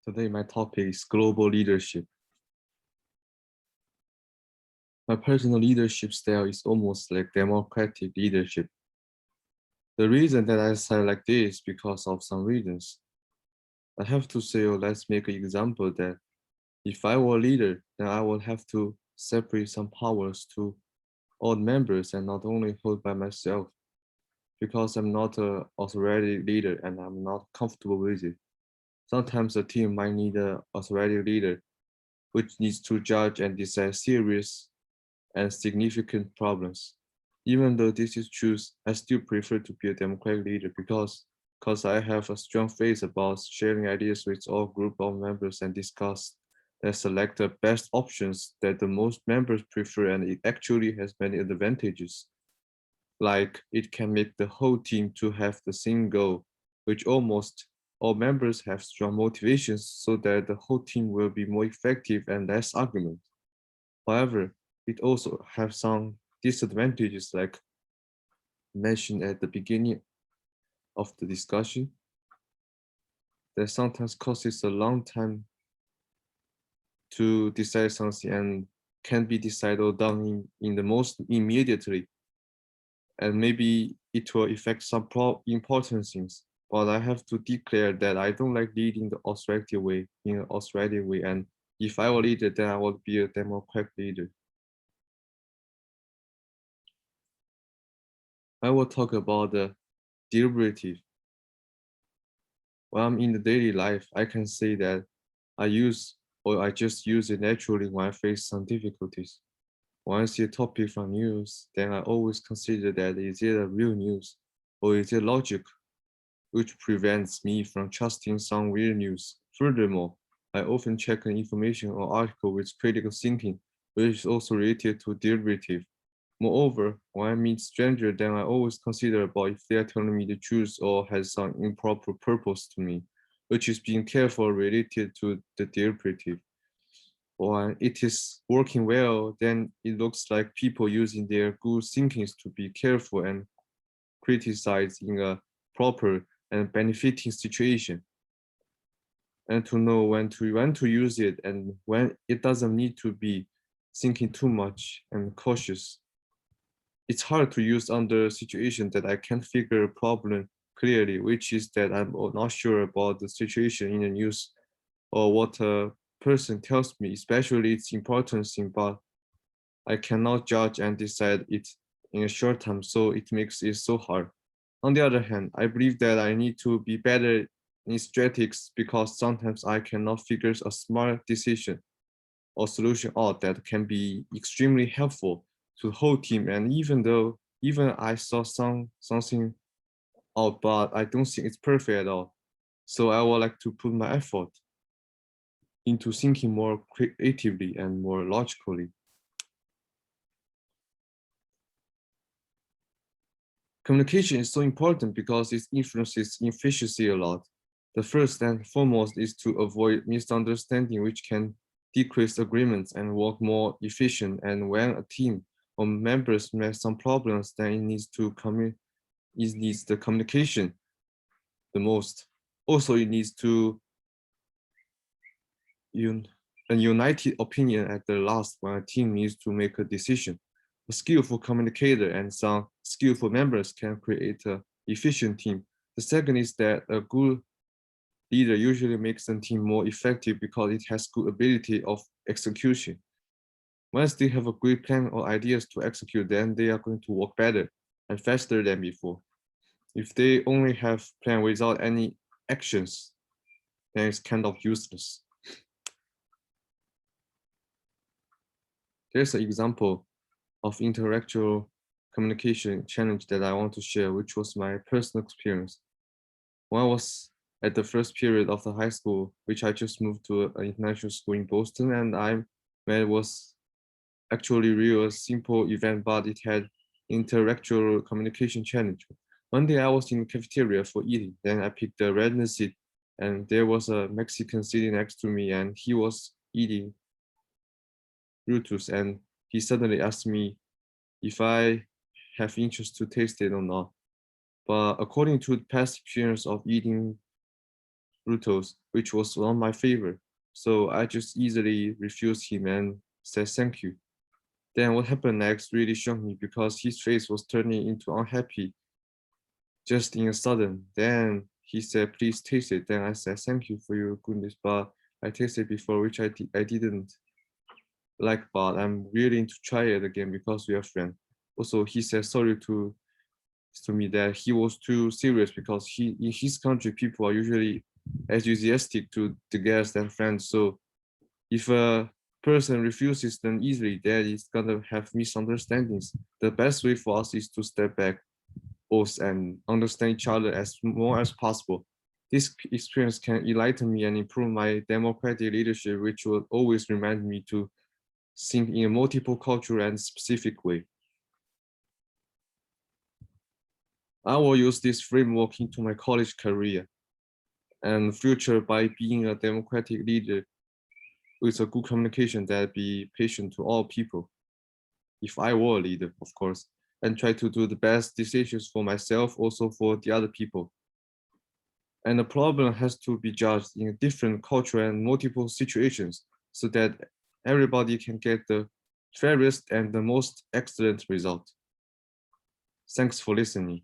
Today, my topic is global leadership. My personal leadership style is almost like democratic leadership. The reason that I say like this is because of some reasons. I have to say, let's make an example that if I were a leader, then I would have to separate some powers to all members and not only hold by myself, because I'm not an authority leader and I'm not comfortable with it. Sometimes a team might need an authority leader, which needs to judge and decide serious and significant problems. Even though this is true, I still prefer to be a democratic leader because I have a strong faith about sharing ideas with all group of members and discuss and select the best options that the most members prefer, and it actually has many advantages. Like it can make the whole team to have the same goal, which almost all members have strong motivations so that the whole team will be more effective and less argument. However, it also has some disadvantages like mentioned at the beginning of the discussion that sometimes causes a long time to decide something and can be decided or done in the most immediately, and maybe it will affect some important things. But I have to declare that I don't like leading the authority way in an authority way, and if I were leader, then I would be a democratic leader. I will talk about the deliberative. When I'm in the daily life, I can say that I just use it naturally when I face some difficulties. When I see a topic from news, then I always consider that is it a real news or is it logic, which prevents me from trusting some real news. Furthermore, I often check an information or article with critical thinking, which is also related to deliberative. Moreover, when I meet strangers, then I always consider about if they are telling me the truth or has some improper purpose to me, which is being careful related to the deliberative. When it is working well, then it looks like people using their good thinkings to be careful and criticize in a proper and benefiting situation, and to know when to use it and when it doesn't need to be thinking too much and cautious. It's hard to use under a situation that I can't figure a problem clearly, which is that I'm not sure about the situation in the news or what a person tells me, especially its importance in, but I cannot judge and decide it in a short time, so it makes it so hard. On the other hand, I believe that I need to be better in strategics because sometimes I cannot figure a smart decision or solution out that can be extremely helpful to the whole team. And even I saw something out, but I don't think it's perfect at all. So I would like to put my effort into thinking more creatively and more logically. Communication is so important because it influences efficiency a lot. The first and foremost is to avoid misunderstanding, which can decrease agreements and work more efficient. And when a team or members have some problems, then it needs the communication the most. Also, it needs to a united opinion at the last when a team needs to make a decision. A skillful communicator and some skillful members can create an efficient team. The second is that a good leader usually makes a team more effective because it has good ability of execution. Once they have a great plan or ideas to execute, then they are going to work better and faster than before. If they only have plan without any actions, then it's kind of useless. There's an example of intellectual communication challenge that I want to share, which was my personal experience. When I was at the first period of the high school, which I just moved to an international school in Boston, and it was actually real a simple event, but it had intellectual communication challenge. One day I was in the cafeteria for eating, then I picked a random seat, and there was a Mexican sitting next to me, and he was eating Brutus, and he suddenly asked me if I have interest to taste it or not. But according to the past experience of eating Rutos, which was one of my favorite. So I just easily refused him and said thank you. Then what happened next really shocked me because his face was turning into unhappy just in a sudden. Then he said, please taste it. Then I said, thank you for your goodness, but I tasted before, which I didn't like, but I'm willing to try it again because we are friends. Also, he said sorry to me that he was too serious because in his country, people are usually enthusiastic to the guests and friends. So if a person refuses them easily, that is gonna have misunderstandings. The best way for us is to step back both and understand each other as more as possible. This experience can enlighten me and improve my democratic leadership, which will always remind me to think in a multiple cultural and specific way. I will use this framework into my college career and future by being a democratic leader with a good communication that be patient to all people. If I were a leader, of course, and try to do the best decisions for myself, also for the other people. And the problem has to be judged in different cultural and multiple situations so that everybody can get the fairest and the most excellent result. Thanks for listening.